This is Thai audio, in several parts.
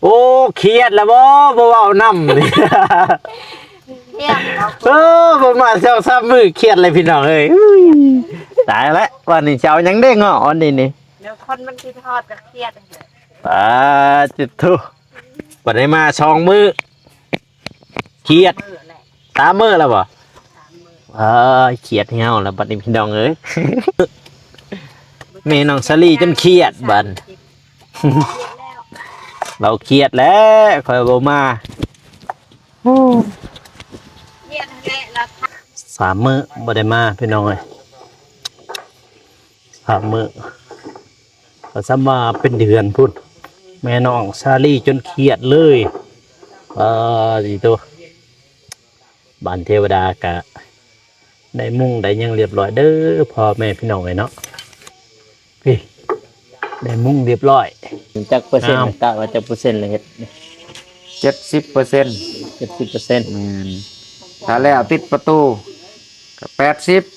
อ้เครียดแล้วบ่เว้านำนี่ เครียดเรา บ่มาเช้าซ้ำมื้อเครียดเลยพี่น้องเอ้ยตายแล้ววันนี้เช้ายังได้ง้ออันนี้นี่ เดี๋ยวคนมันคิดทอดก็เครียดเลย จิตทุบ่ได้มาช่องมื้อเครียด มือแหละ 3 มื้อแล้วบ่ 3 มื้อ เครียดเหี่ยวแล้วบัดนี้พี่น้องเอ้ย แม่น้องสลีจนเครียดบัด เราเครียดแล้วคอยบ่มาเครียดแหละเราท 3 มื้อบ่ได้มาพี่น้องเอ้ย3 มื้อก็ซ้ำมาเป็นเดือนพุ่นแม่น้องซาลี่จนเครียดเลยดีตัวบ้านเทวดากะได้มุ่งได้หยังเรียบร้อยเด้อพ่อแม่พี่น้องเอ้ยเนาะพี่ได้มุ่งเรียบร้อย จักเปอร์เซ็นต์ อ้าว กะว่าจักเปอร์เซ็นต์เลยเฮ็ด 70% 70% ถ้าแล้วติดประตูก็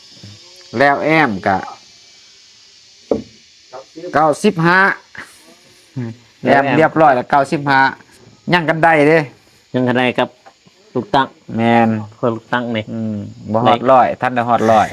80แล้วแอมก็95แอมเรียบร้อยแล้ว95ยังกันได้เด้ ยังคะแนนกับลูกตั้ง แม่น คนลูกตั้งนี่ บ่ฮอดร้อยท่านได้ฮอดร้อย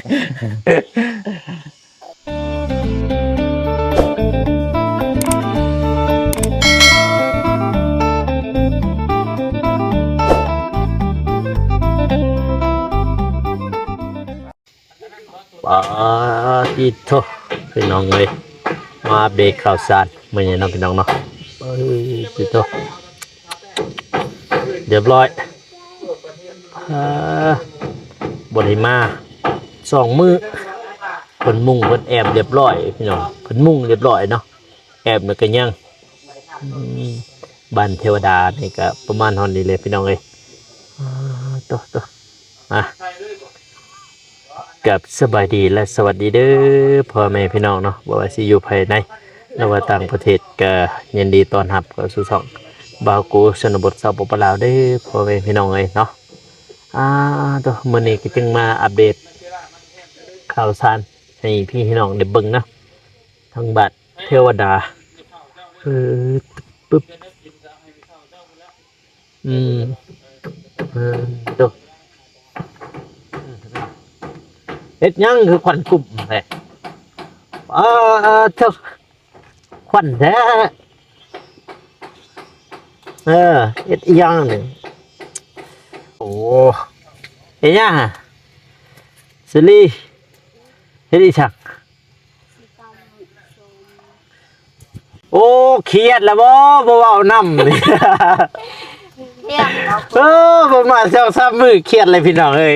ที่โทพี่น้องเลยมาเบรกข่าวสารมื้อนี้เนาะพี่น้องเนาะที่โทเรียบร้อยบ่ได้มา2 มื้อเพิ่นมุ่งเพิ่นแอบเรียบร้อยพี่น้องเพิ่นมุ่งเรียบร้อยเนาะแอบมันก็ยังบ้านเทวดานี่ก็ประมาณเท่านี้เลยพี่น้องเอ้ยตัวกับสบายดีและสวัสดีเด้อพ่อแม่พี่น้องเนาะบ่ว่าสิอยู่ภายในหรือว่าต่างประเทศก็ยินดีต้อนรับเข้าสู่ช่องบ่าวกูชนบทสปปลาวเด้อพ่อแม่พี่น้องเอ้ยเนาะตัวมื้อนี้ก็จึงมาอัปเดตข่าวสารให้พี่น้องได้เบิ่งเนาะทางบัดเทวดาปึ๊บตัวเฮ็ดหยังคือควันกลุ่มแท้เจ้าควันแท้เฮ็ดอีหยังนี่โอ้เฮ็ดหยังสิลีเฮ็ดอีชักโอ้เครียดแล้วบ่เว้านำนี่ เครียดเรา บ่มาเช้าซ้ำมื้อเครียดเลยพี่น้องเอ้ย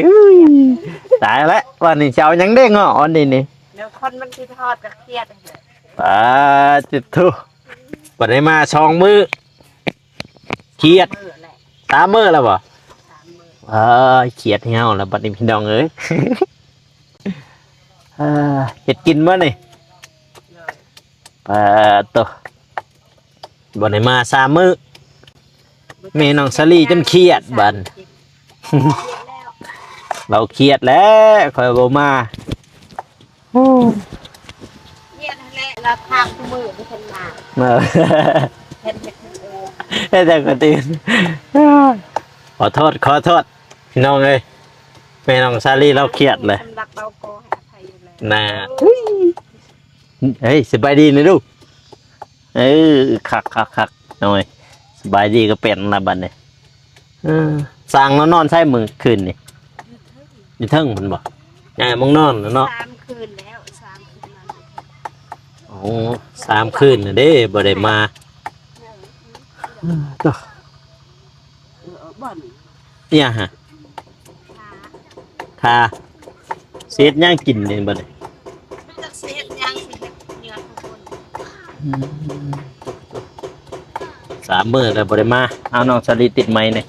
ตายแล้ววันนี้เช้ายังได้ง้ออันนี้นี่ เดี๋ยวคนมันคิดทอดก็เครียดเลย จิตทุบ่ได้มาช่องมื้อเครียด มือแหละ 3 มื้อแล้วบ่ 3 มื้อ เครียดเหี่ยวแล้วบัดนี้พี่น้องเอ้ย เฮ็ดกินบ่นี่ตัวบ่ได้มา3 มื้อแม่น้องสลีจนเครียดบัด เราเครียดแล้วคอยบ่มา เครียดแหละเราทางมือไม่ทันมา เห็นเป็นเออ ให้แต่กระตีนขอโทษพี่น้องเอ้ยแม่น้องซาลีเราเครียดเลย สำหรับเราโกให้อภัยอยู่แล้ว น่าเฮ้ยสบายดีนะลูกคักหน่อยสบายดีก็เป็นละบัดเนี่ยสร้างแล้วนอนใช้มือคืนนี่อยู่เทิงมันบ่ยังไงมึงนอนเนาะ 3 คืนแล้ว3 คืนมา โอ้3 คืนน่ะเด้บ่ได้มาตัว บ่น เนี่ยฮะทาเศษย่างกินนี่บ่ได้ จะเสียยังสิเฮ็ดเนื้อทุกคน 3 มื้อแล้วบ่ได้มาเอาน้องสลีติดไม้นี่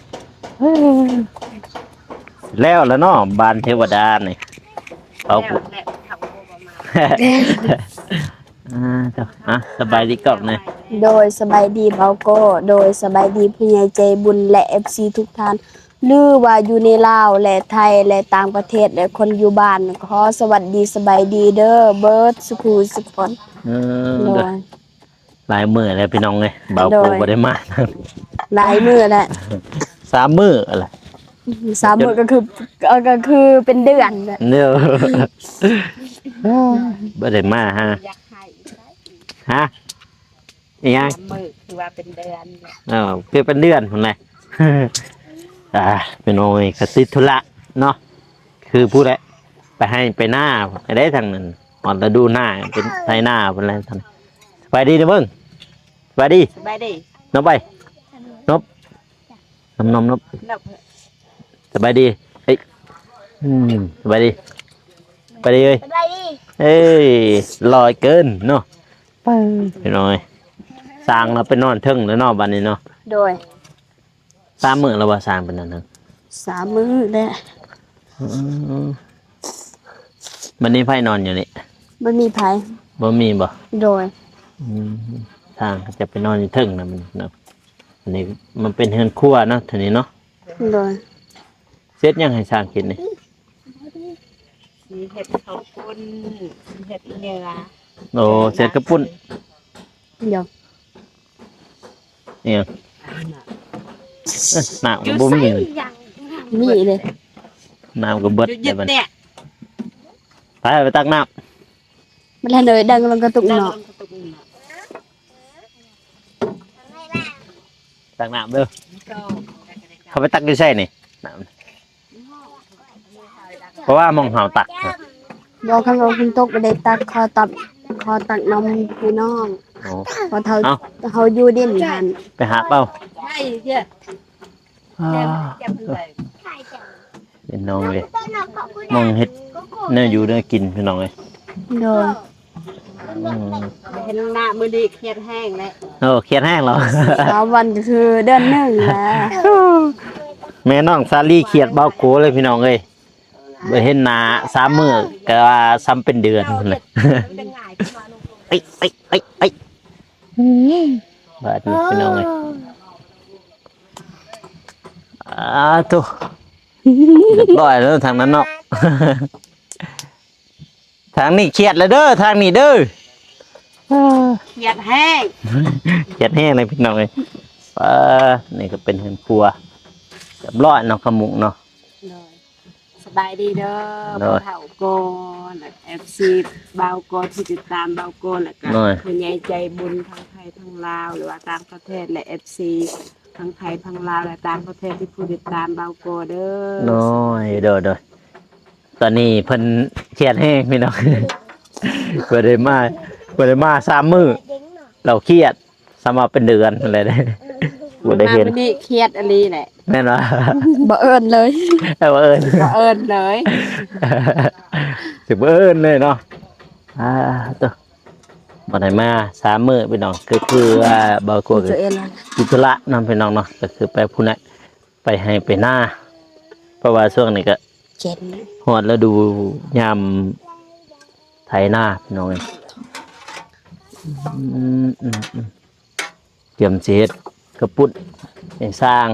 แล้วเนาะบ้านเทวดานี่เอา แล้วแหละเขาโกมา สบายดีกอบนี่ โดยสบายดีเบาโก้โดยสบายดีผู้ใหญ่ใจบุญและ FC ทุกท่านหรือว่าอยู่ในลาวและไทยและต่างประเทศและคนอยู่บ้านขอสวัสดีสบายดีเด้อเบิร์ดสุขูสุขคนโดย หลายมื้อแล้วพี่น้องเอ้ยเบาโกบ่ได้มา หลายมื้อแหละ 3มื้ออะไร 3มื้อก็คือเป็นเดือนแหละ เด้อ บ่ได้มาฮะ อยากให้ได้ ฮะอีหยัง มือคือว่าเป็นเดือนเลย คือเป็นเดือนพุ่นแหละ เป็นโอ้ยกติดธุระเนาะคือผู้ใดไปให้ไปหน้าไปได้ทางนั้นอ่อนฤดูหน้าเป็นไทยหน้าเป็นอะไรทางไปดีเด้อเบิ่งไปดี สบายดี นบไปนบนบ นับ สบายดีเฮ้ยสบายดีไปดีเอ้ย สบายดี เอ้ยลอยเกินเนาะไปหน่อยสร้างเราไปนอนเทิงแล้วเนาะบัดนี้เนาะ โดย 3 มื้อแล้วว่าสร้างเป็นนั่นนึง 3มื้อแหละ บัดนี้ไผนอนอยู่นี่ บ่มีไผ บ่มีบ่ โดย ทางจะไปนอนอยู่เทิงนะมันเนาะอันนี้มันเป็นเฮือนครัวเนาะทีนี้เนาะ โดย เสร็จยังให้สร้างกินนี่ สีเห็ดข้าวปุ้นสีเห็ดเนื้อ โอ้เสร็จกระปุ้น เดี๋ยว เนี่ยน้ำก็บ่มี มีเลย น้ำก็เบิด หยุด บัด เนี่ย ไปตักน้ มันละเลยดังลงกระตุก ดัง เนาะ ลงกระตุกหน่อย ำตักน้ำเด้อ ก็ เขาไปตักอยู่ใช่นี่น้ำเพราะว่ามองเห่าตักนะ บอกคำว่าคุณตกไปได้ตักคอตักนมพี่น้อง โอ้ พอเขาอยู่ดินหัน ไปหาเป้า ใช่เจ้าแก้มเลย เป็นน้องเลยมองเฮ็ดเนื้ออยู่เนื้อกินพี่น้องเลย โดย เห็นหน้ามือดีเครียดแห้งแล้ว โอ้เครียดแห้งเหรอ 3 วันก็คือเดือนหนึงแล้ว แม่น้องซาลี่เครียดเบาโกเลยพี่น้องเอ้ยบ่เห็นหน้า3 มื้อก็ว่าซ้ำเป็นเดือนพุ่นเลย เป็นง่ายขึ้นมาลง ไอ้บาดนี้พี่น้องเอ้ยตุเรียบร้อยแล้วทางนั้นเนาะ ทางนี้เครียดเลยเด้อทางนี้เด้อ เครียดแห้ง เครียดแห้งเลยพี่น้องเอ้ยนี่ก็เป็นเฮือนครัวเรียบร้อยเนาะขมุกเนาะ สบายดีเด้อ โดย บ่เฒ่าโกนเอฟซีเบาโกนที่ติดตามเบาโกนแล้วก็ โดย ผู้ใหญ่ใจบุญทั้งไทยทั้งลาวหรือว่าต่างประเทศและเอฟซีทั้งไทยทั้งลาวและต่างประเทศที่ผู้ติดตามเบาโกเด้อ น้อยเด้อตอนนี้เพิ่นเครียดแห้งพี่น้อง บ่ได้มา3 มื้อเราเครียดซ้ำมาเป็นเดือนอะไรได้ บ่ได้เห็น มาวันนี้เครียดอันนี้แหละ แม่นว่า บ่เอิ้นเลย บ่เอิ้น ก็เอิญเลย สิบ่เอิ้นเลยเนาะตัวบ่ได้มา3 มื้อพี่น้องก็คือว่าบ่กลัว ตัวเองล่ะ กิจธุระนำพี่น้องเนาะก็คือไปพุ่นน่ะไปให้ไปหน้าเพราะว่าช่วงนี้ก็ เจ็ด ฮอดฤดูยามไถนาพี่น้องเอ้ยเตรียมสิเฮ็ดกระปุ้นให้สร้าง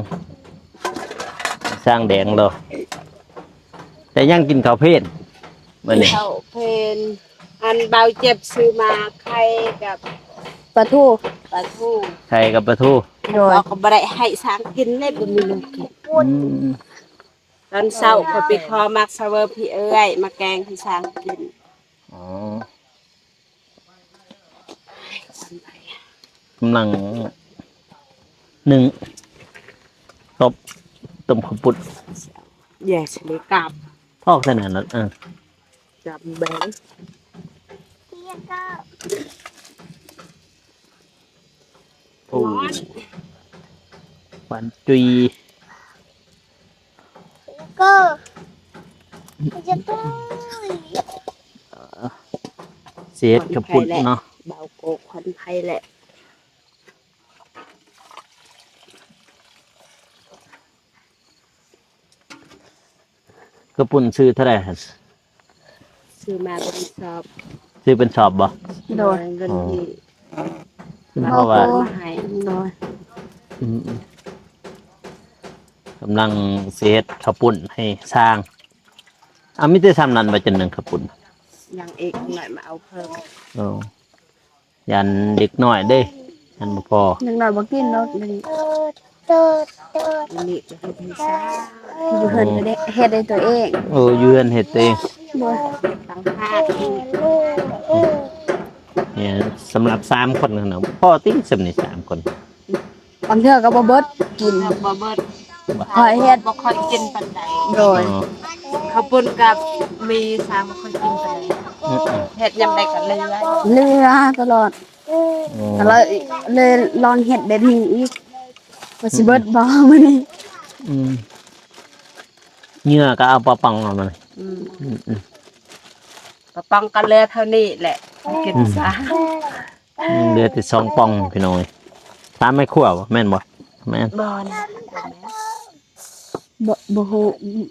แดงแล้วแต่ยังกินข้าวเพลนมื้อนี้ เขาเพนอันเบาเจ็บซื้อมาไข่กับ ปลาทู ปลาทู ไข่กับปลาทู โดย เราก็บ่ได้ให้ช้างกินเลยบ่มีลูกกิน ตอนเช้าพอไปคอมักซาเวอร์พี่เอ้ยมาแกงให้ช้างกิน อ๋อ กำลังหนึ่งต้มข้าวปุ้น แย่สิเลยกลับ พอกขนาดนั้นจับแบง โอ้หวานจุย ก็จะต้อง เสียดข้าวปุ้นเนาะ เบาโกควันไผ่แหละ ข้าวปุ้นซื้อเท่าไหร่ครับ ซื้อมาเป็นชอบ ซื้อเป็นชอบบ่ โดย เงินที่ เพราะว่า มาให้ โดย อืมกำลังเสียดข้าวปุ้นให้สร้างมิได้ทำนั้นไปจนหนึ่งข้าวปุ้น ยังเอกหน่อยมาเอาเพิ่ม โอ้ยันเด็กน้อยเด้ อันบ่พอ ยังน้อยบ่กินเนาะนี่ อันนี้จะให้พี่สาว อยู่เพิ่นก็ได้เฮ็ดได้ตัวเอง โอ้อยืนเฮ็ดเอง บ่ ต่างหาก เนี่ยสำหรับ3คนนะพ่อติ้งสำนี่3คน บางเทื่อก็บ่เบิดกิน บ่เบิด หอยเฮ็ด บ่ค่อยกินปานใด โดย อ๋อ ข้าวปุ้นกับมีสามบ่ค่อยกินปานใด อืม เฮ็ดยำใดก็เลย เรือตลอด ๆ ก็เลยลองเฮ็ดแบบนี้อีกว่าสิเบิดบ่มื้อนี้ อืมเหงื่อก็เอาปลาปังเอามา อืม อืม กระป๋องก็เหลือเท่านี้แหละกินซะ เหลือแต่2ป่องพี่น้อยตามไม่คั่วบ่แม่นบ่แม่น บ่นะ บ่ฮู้ อืม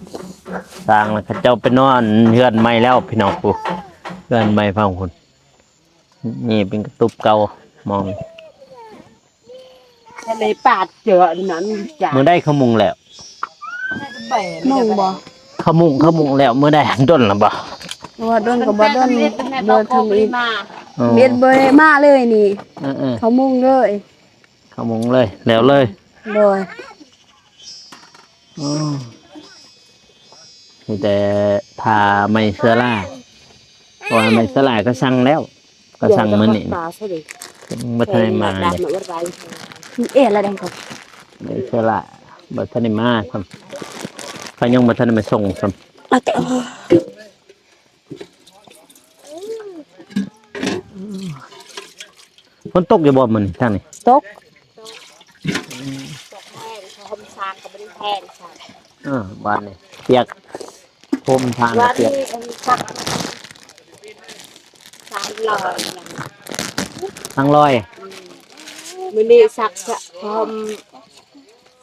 ๆสร้างแล้วเขาเจ้าไปนอนเฮือนใหม่แล้วพี่น้องกูเฮือนใหม่ฟังคุณนี่เป็นกระตุบเก่ามอง ทะเลปาดเจอนั้นจ้ะ มื้อได้ขมุงแล้ว มองบ่ ขมุงแล้วมื้อได้ดนแล้วบ่ ว่าดนก็บ่ดนบ่ทำอีก มา อ๋อ เม็ดบ่ได้มาเลยนี่ เออ เขามุ่งเลย ขมุงเลยแล้วเลย โดย อ๋อมีแต่ทาไมเซอร่าเพราะว่าไมเซอร่าก็สั่งแล้ว ก็สั่งมื้อนี้ ปลาซะดิ บ่ทันได้มาเลย ดำว่าไร เอ๊ะอะไรดังก็ ไมเซอร่าบ่ทันได้มาครับพยังบ่ทันได้มาส่งซ้ำ เอาแต่ ฝนตกอยู่บ่มื้อนี้ทางนี้ ตก แห้งเขาทำซางก็ไม่ได้แห้งค่ะ บ้านนี่เปียกพรมทาง ว่า เปียก ที่อันสักสามลอยอย่าง ทางลอย มื้อนี้สักจะพร้อม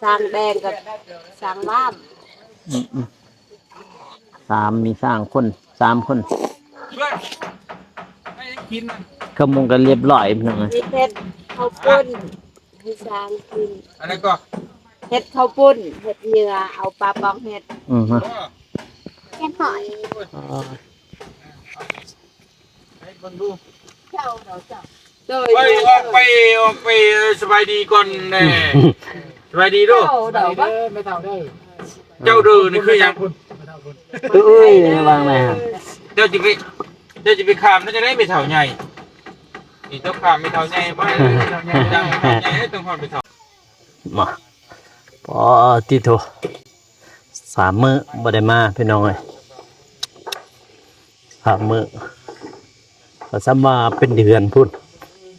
สร้างแดงกับสร้างบ้าม มีสร้างคน3คนขมุงกันเรียบร้อยพี่น้องเอ้ย มีเฮ็ดข้าวปุ้นให้สร้างกิน อะไรก็ เฮ็ดข้าวปุ้นเฮ็ดเหยื่อเอาปลาปองเฮ็ด ฮะ เฮ็ดหอยโดย ไปออกไปสบายดีก่อนแน่สบายดีด้วย เดาบ่ เจ้าเดินนี่คือยัง เอ้ยวางไหนฮะ เจ้าจะไปขามน่าจะได้ไปเท่าใหญ่นี่เจ้าขามไปเท่าใหญ่ไปจังเท่าใหญ่ต้องหอดไปเท่า มาพอติโท3 มื้อบ่ได้มาพี่น้องเอ้ย3 มื้อก็ซ้ำมาเป็นเดือนพุ่น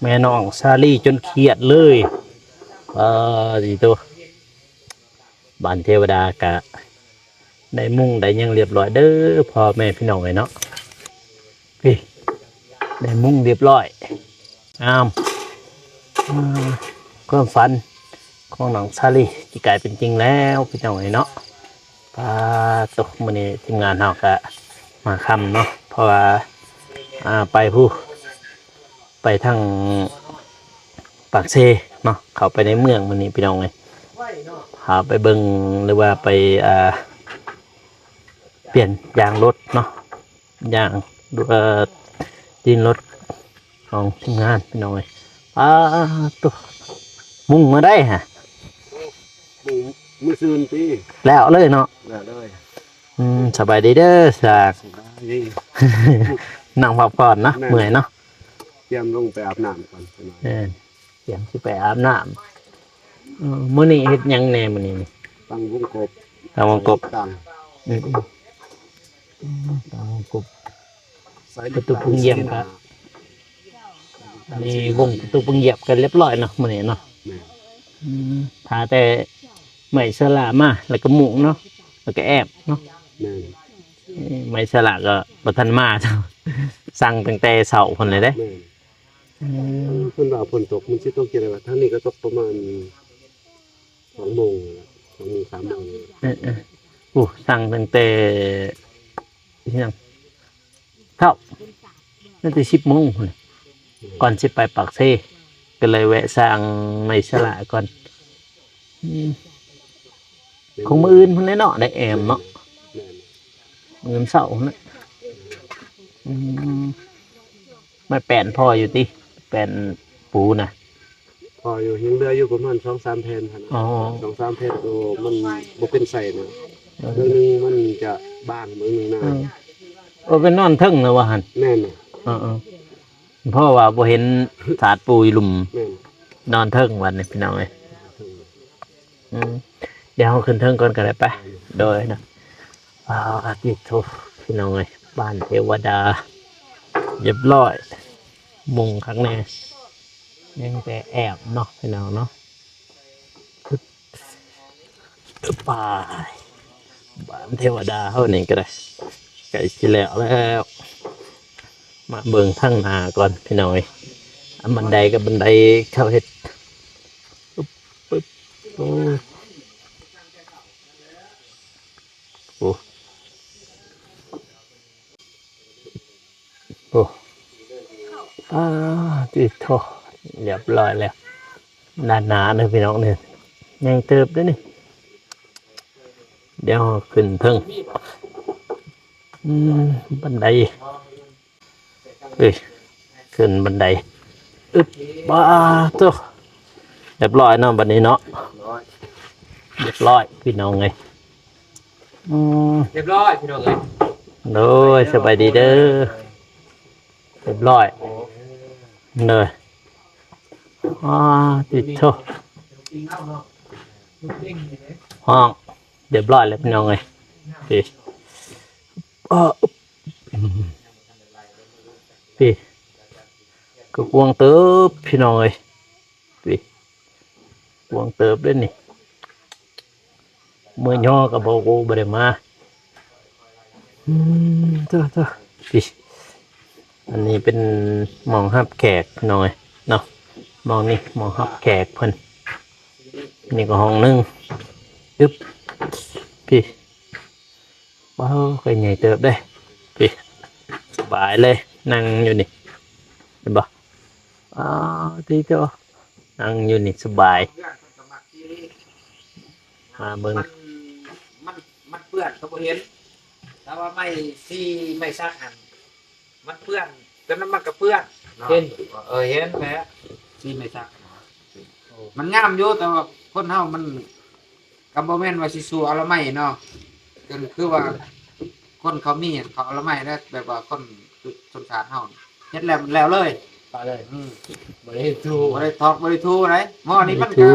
แม่น้องซาลี่จนเครียดเลยติโทบ้านเทวดากะได้มุ่งได้หยังเรียบร้อยเด้อพ่อแม่พี่น้องเอ้ยเนาะพี่ได้มุ่งเรียบร้อยงามความฝันของน้องซาลีที่กลายเป็นจริงแล้วพี่น้องเอ้ยเนาะปาตกมื้อนี้ทีมงานเฮาก็มาค่ำเนาะเพราะว่าไปทางปากเซเนาะเข้าไปในเมืองมื้อนี้พี่น้องเอ้ยพาไปเบิ่งหรือว่าไปเปลี่ยนยางรถเนาะยางดินรถของทีมงานพี่น้องเอ้ยตัวมุ่งมาได้ฮะ มือซื่นตี แล้วเลยเนาะ แล้วเลย สบายดีเด้อสาก นี่ นั่งพักผ่อนเนาะเมื่อยเนาะ เตรียมลงไปอาบน้ำก่อน เตรียมสิไปอาบน้ำมื้อนี้เฮ็ดหยังแหน่มื้อนี้นี่ ตั้งวงกบ ตามวงกบ ตั้ง ตามวงกบ ประตูพุ่งเยี่ยมครับ อันนี้วงประตูปังเหยียบกันเรียบร้อยเนาะมื้อนี้เนาะพาแต่ไม้สลามาแล้วก็หมุงเนาะแล้วก็แอบเนาะ แม่น ไม้สลาก็บ่ทันมาเจ้าสั่งตั้งแต่เช้าพุ่นเลยเด้ แม่นเพิ่นว่าฝนตกมันสิตกกี่ไรวะทางนี้ก็ตกประมาณ2 โมง3 โมง สั่งตั้งแต่ที่นั่งเท่าตั้งแต่10 โมงพุ่นก่อนสิไปปากเซก็เลยแวะสั่งไม้สลาก่อนคงมื้ออื่นพุ่นแน่เนาะได้แอมเนาะ แม่น มื้อเช้าพุ่นน่ะไม่แป้นพออยู่ติ แป้นปูน่ะ พออยู่ยังเหลืออยู่ประมาณ2-3แผ่นหั่น อ๋อ น่ะ2-3แผ่นโอ้มันบ่เป็นไส้นะเรื่องหนึงมันจะบางเรื่องหนึงหนา โอ้เป็นนอนเทึ่งนะว่าหั่น แม่นน่ะ เพราะว่าบ่เห็นสาดปูอยู่หลุม แม่น นอนเทิงวันนี้พี่น้องเอ้ยเดี๋ยวเราขึ้นเทิงก่อนก็ได้ไปโดยนะอาทิตย์โทพี่น้องเอ้ยบ้านเทวดาเรียบร้อยมุงข้างในยังแต่แอบเนาะพี่น้องเนาะป่าบ้านเทวดาเท่านี้ก็ได้ไก่สิแล้วมาเบิ่งทั้งหน้าก่อนพี่น้องเอ้ยอันบันไดกับบันไดเข้าเฮ็ดปึ๊บโอ้โอ้โอ้ติดโทเรียบร้อยแล้วหนาเลยพี่น้องเนี่ยยังเติบด้วยนี่เดี๋ยวขึ้นเพิ่งบันไดเอ้ยขึ้นบันไดอึบบ้าตัวเรียบร้อยเนาะบันนี้เนาะเรียบร้อยพี่น้องไง เรียบร้อยพี่น้องเอ้ย โดยสบายดีเด้อเรียบร้อยเลยติดโชห้องเรียบร้อยแล้วพี่น้องไงพี่พี่ก็กวงเติบพี่น้องเอ้ยพี่กวงเติบด้วยนี่เมื่อย่อกับโบกูบริมาตัวพี่อันนี้เป็นหมองฮับแขกหน่อยเนาะมองนี่มองฮับแขกเพิ่นนี่ก็ห้องนึงอึ๊บพี่ว้าวเคยใหญ่เติบได้พี่สบายเลยนั่งอยู่นี่เห็นปะที่เจ้านั่งอยู่นี่สบายมาเบิ่ง มันเปื้อนเขาบ่เห็นแต่ว่าไม่ซักหันมันเปื้อนแต่นั้นมันก็เปื้อนเห็นเห็นแหละที่ไม่ซักมันงามอยู่แต่ว่าคนเฮามันก็บ่แม่นว่าสิสู้เอาละไม่เนาะก็คือว่าคนเขามีเขาเอาละไม่แล้วแบบว่าคนชนชาติเฮาเฮ็ดแล้วมันแล้วเลยไปเลยบ่ได้ทูบ่ได้ทอกบ่ได้ทูไรหม้อนี้มันก็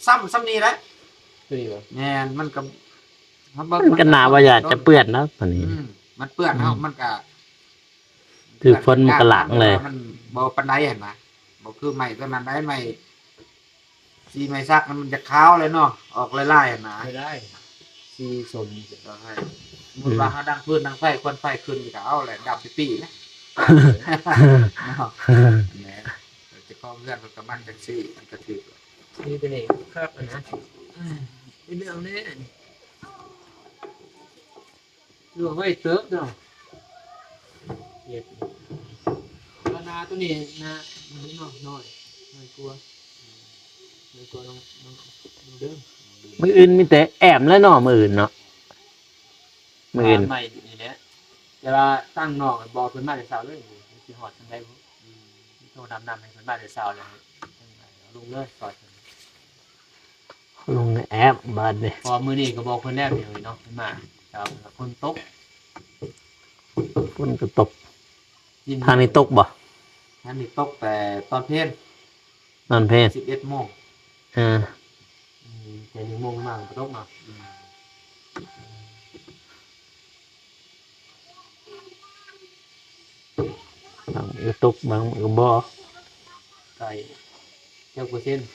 ซ้ำนี่แหละแม่นมันก็ มันก็น่าว่าอยากจะเปื้อนนะตอนนี้ มันเปื้อนเฮามันก็ คือฝนมันก็หลังเลย มันบ่ปานใดเห็นมั้ยบ่คือใหม่ตัวนั้นได้ใหม่สีไม้ซักมันจะขาวเลยเนาะออกลายๆนะไม่ได้สีสมก็ให้มุดว่าเฮาดังพื้นดังไฟควันไฟขึ้นก็เอาแหละดับปีๆนะเนาะแหน่จะเข้าเพื่อนมันก็มันจังซี่มันก็ถือนี่เป็นเองครับนะนี่เรื่องนี้ดูไว้เติบเนาะเฮ็ดนาตัวนี้นะมันน้อยน้อยกลัวน้องเด้อ มืออื่นมีแต่แอมและหน่อมืออื่นเนาะมืออื่น ใหม่นี่แหละแต่ว่าตั้งนอกบอกเพิ่นมาแต่เช้าเลยสิฮอดจังได๋บ่โทรนำให้เพิ่นมาแต่เช้าเลยลงเลยสอด ลงในแอปบ้านนี่ พอมื้อนี้ก็บอกเพิ่นแล้วเดี๋ยวเนาะเพิ่นมาครับคนตก ฝนก็ตกทางนี้ตกบ่ ทางนี้ตกแต่ตอนเพลน นอนเพลน 11:00 นแต่1:00 นมาก็ตกมา บางก็ตกบางก็บ่ ใส่เจ้าเปอร์เซ็นต์70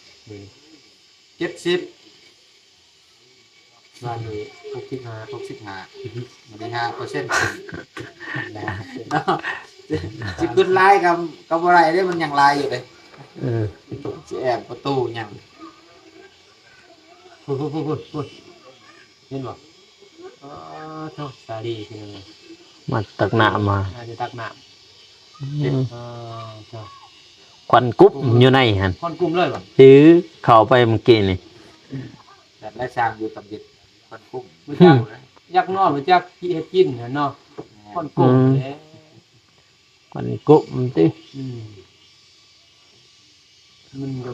ว่านี่65มันได้5%นะสิขึ้นลายกับบ่ได้เด้มันยังลายอยู่เด้สิแอบประตูยังพูดเห็นบ่โทษสาดีคือ มาตักน้ำมา น่าจะตักน้ำ ควันกุ๊บอยู่ในหัน คนกลุ่มเลยบ่ ถือเข้าไปเมื่อกี้นี่ แต่ได้สร้างอยู่ตำดิดคนกลุ่มบ่จักยักนอกบ่จักขี้เฮ็ดกินเนาะคนกลุ่มแหละ ควันกุ๊บติ มันก็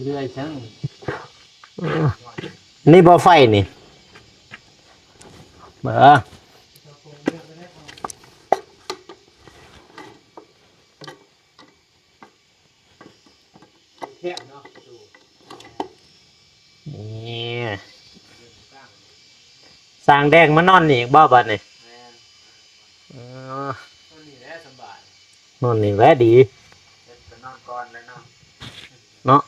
เรื่อยๆจังนี่บ่ไฟนี่เบ้อนี่สร้างแดงมานอนนี่อีกบ่บัดนี่อ๋อนอนนี่แหละดี นอนก่อนเลยเนาะ เนาะ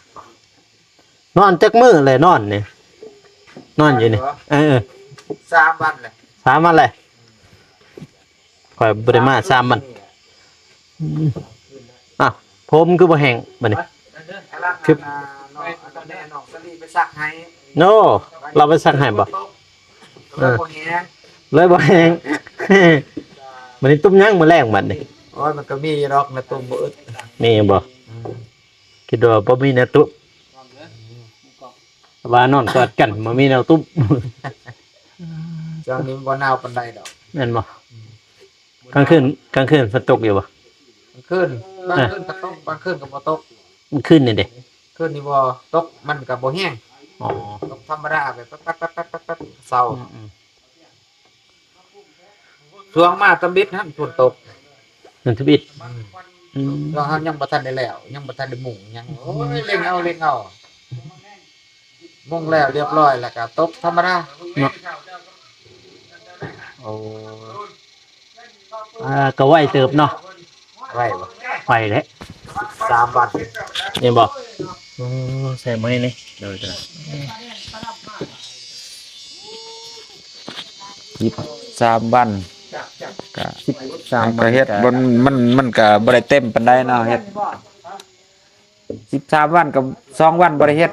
นอนจักมื้อเลยนอนนี่นอนอยู่นี่3 วันเลย 3 วันเลยข่อยบ่ได้มา3 วันอ้าวผมคือบ่แห้งบัดนี้ คือน้องแน่น้องสลีไปซักให้ โนเราไปสั่งให้บ่ บ่แห้ง เลยบ่แห้ง มันนี้ตุ้มย่างมื้อแรงบัดนี้ โอ้ยมันก็มีดอกนะตุ่มบ่อึด มีบ่คิดว่าบ่มีแนวตุ้มว่านอนกอดกันบ่มีแนวตุ้ม ช่วงนี้บ่หนาวปานใดดอก แม่นบ่กลางคืนฝนตกอยู่บ่ คืนบางคืนก็ตกบางคืนก็บ่ตก มันคืนนี่เด้ คืนนี้บ่ตกมันก็บ่แห้ง อ๋อ ตกธรรมดาแบบปั๊บๆๆๆๆเศร้าช่วงมาตำบิดหั่นฝนตก มันทบิด ช่วงเฮายังบ่ทันได้แล้วยังบ่ทันได้มุงยังโอ้ยเล่งเอามุงแล้วเรียบร้อยแล้วก็ตกธรรมดา โอ้ก็ไหวเติบเนาะ ไว้บ่ ไปแล้ว 3 วัน นี่บ่โอ้ใส่ไม้นี่เดี๋ยวจะ 3 วันก็ 13 ก็เฮ็ดบนมันก็บ่ได้เต็มปานใดเนาะเฮ็ด13 วันกับ2 วันบ่ได้เฮ็ด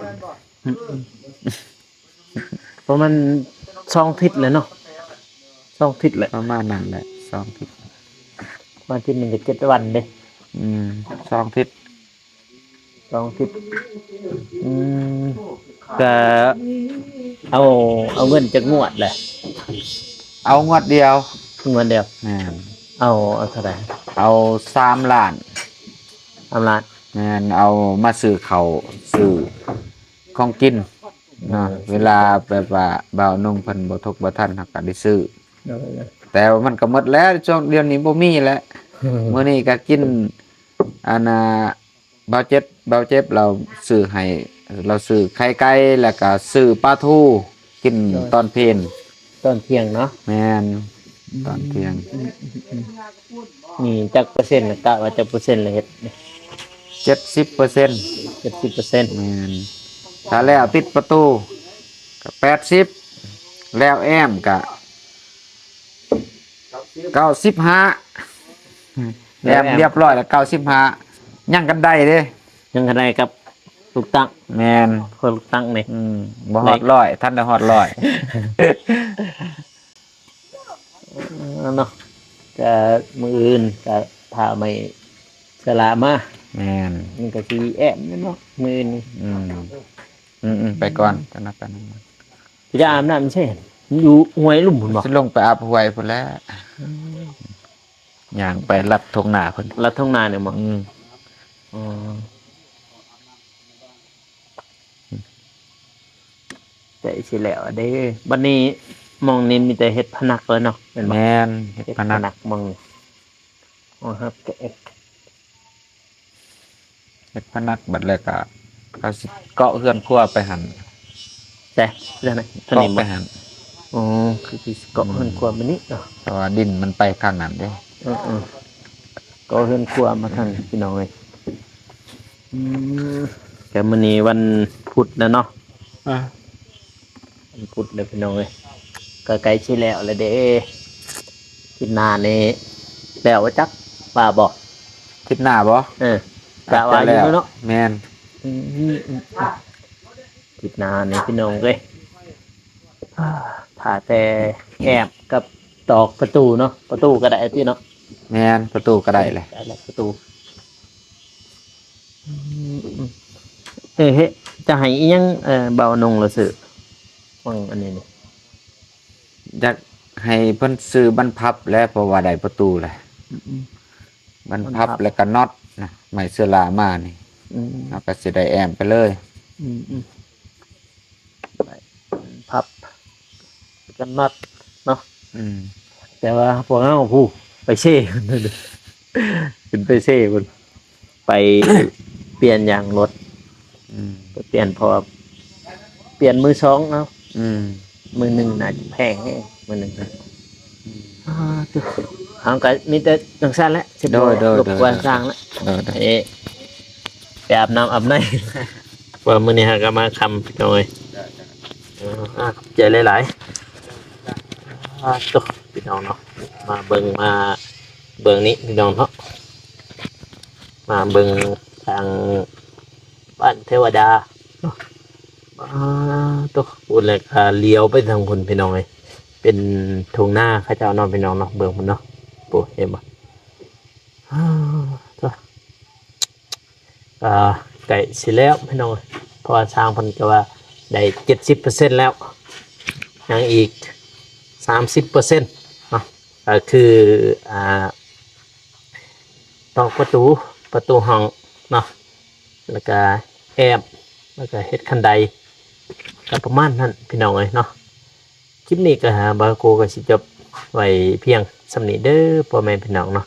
เพราะมัน2 ทิศเลยเนาะ2 ทิศเลย ประมาณนั้นแหละ2 ทิศ วันที่1ก็7 วันเด้ 2 ทิศ 2 ทิศก็เอาเงินจากงวดแหละ เอางวดเดียว งวดเดียว แม่น เอาเท่าไหร่ เอา3 ล้าน 3 ล้าน แม่นเอามาซื้อข้าวซื้อของกินเนาะเวลาแบบว่าบ่าวนุ่งเพิ่นบ่ทุกข์บ่ทันเฮาก็ได้ซื้อแต่ว่ามันก็หมดแล้วช่วงเดี๋ยวนี้บ่มีแล้วมื้อนี้ก็กินอันน่ะบ่าวเจ็บเราซื้อให้เราซื้อไข่ไก่แล้วก็ซื้อปลาทูกินตอนเพลน ตอนเที่ยงเนาะ แม่นตอนเที่ยง นี่จักเปอร์เซ็นต์น่ะกะว่าจักเปอร์เซ็นต์เลยเฮ็ด 70% 70% แม่นถ้าแล้วติดประตูก็80แล้วแอมก็95แอมเรียบร้อยแล้ว95ยังกันได้เด้ ยังกันได้กับลูกตั้ง แม่น คนลูกตั้งนี่ บ่ฮอดร้อยท่านได้ฮอดร้อย เนาะก็มื้ออื่นก็พาไม่สละมา แม่น มันก็สิแอมเนาะมื้อนี้ ไปก่อนกันนะกัน จะอาบน้ำใช่อยู่ห้วยลุ่มพุ่นบ่ สิลงไปอาบห้วยพุ่นแล้วย่างไปลัดทงหน้าเพิ่น ลัดท้องนาเนี่ยบ่ อ๋อแต่สิแล้วเด้บัดนี้มองนี้มีแต่เฮ็ดพนักเลยเนาะแม่นบ่ แม่นเฮ็ด เฮ็ด พ พ นั นั ก กมองอ๋อครับแกะ เฮ็ดพนักบัดแล้วก็เขาสิเกาะเฮือนครัวไปหั่น ใช่เรื่องไหนตัว เกาะ นี้ ไป บ่ หั่น อ๋อคือสิเกาะเฮือนครัวมื้อนี้เนาะ แต่ว่าดินมันไปข้างนั้นเด้ เก็เฮือนครัวมาทางพี่น้องเอ้ยแต่มื้อนี้วันพุธแล้วเนาะวันพุธแล้วพี่น้องเอ้ยก็ใกล้สิแล้วแล้วเด้คิดหน้านี่แล้วว่าจักว่าบ่ ทิศหน้าบ่ กะว่าอยู่เนาะ แม่น คิดหน้านี่พี่น้องเอ้ยถ้าแต่แอบกับตอกประตูเนาะประตูก็ได้ที่เนาะ แม่นประตูก็ได้เลย ได้แล้วประตูเฮ้จะให้อีหยังเบานงละสื่อฟังอันนี้นี่ อยากให้เพิ่นซื้อบรรพับและเพราะว่าได้ประตูแหละบรรพับแล้วก็น็อตนะไม้เสื้อลามานี่ อืม เราก็สิได้แอมไปเลย อืมพับกันน็อตเนาะ อืม แต่ว่าพวกเราผู้ไปเช่ขึ้นไปเช่พุ่นไป เปลี่ยนยางรถ อืม ไปเปลี่ยนเพอเปลี่ยนมือสองเนาะ อืม มือหนึ่งน่าจะแพงแน่มือหนึ่งนะเอาก็มีแต่จังซั่นแหละสิบ่รบกวนสร้างละ เอ๊ะไปอาบน้ำอาบใน ว่ามื้อนี้ฮะก็มาคำพี่น้องเอ้ยใจหลายๆตุ๊พี่น้องเนาะมาเบิ่งนี้พี่น้องเนาะมาเบิ่งทางบ้านเทวดาเนาะตุ๊พูดเลยค่ะเลี้ยวไปทางพุ่นพี่น้องเอ้ยเป็นทุ่งนาเขาเจ้านอนพี่น้องเนาะเบิ่งพุ่นเนาะปู่เห็นบ่ตุ๊ไก่สิแล้วพี่น้องเพราะว่าช้างเพิ่นก็ว่าได้ 70% แล้วยังอีก 30%เนาะก็คือตอกประตูห้องเนาะแล้วก็แอบแล้วก็เฮ็ดคันไดก็ประมาณนั้นพี่น้องเอ้ยเนาะคลิปนี้ก็บาโกก็สิจบไว้เพียงสำนี้เด้อพ่อแม่พี่น้องเนาะ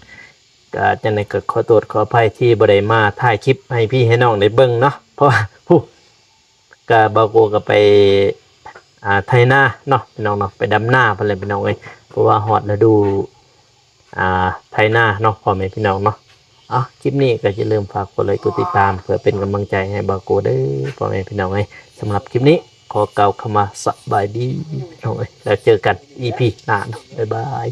ก็จังได๋ก็ขอโทษขออภัยที่บ่ได้มาถ่ายคลิปให้พี่ให้น้องได้เบิ่งเนาะเพราะว่าก็บาโกก็ไปไถนาเนาะพี่น้องเนาะไปดำนาเพิ่นเลยพี่น้องเอ้ยเพราะว่าฮอดฤดูไถนาเนาะพ่อแม่พี่น้องเนาะคลิปนี้ก็อย่าลืมฝากกดไลค์กดติดตามเพื่อเป็นกำลังใจให้บาโกเด้อพ่อแม่พี่น้องเอ้ยสำหรับคลิปนี้ขอกล่าวคำว่าสบายดีพี่น้องเอ้ยแล้วเจอกัน EP หน้าเนาะบ๊ายบาย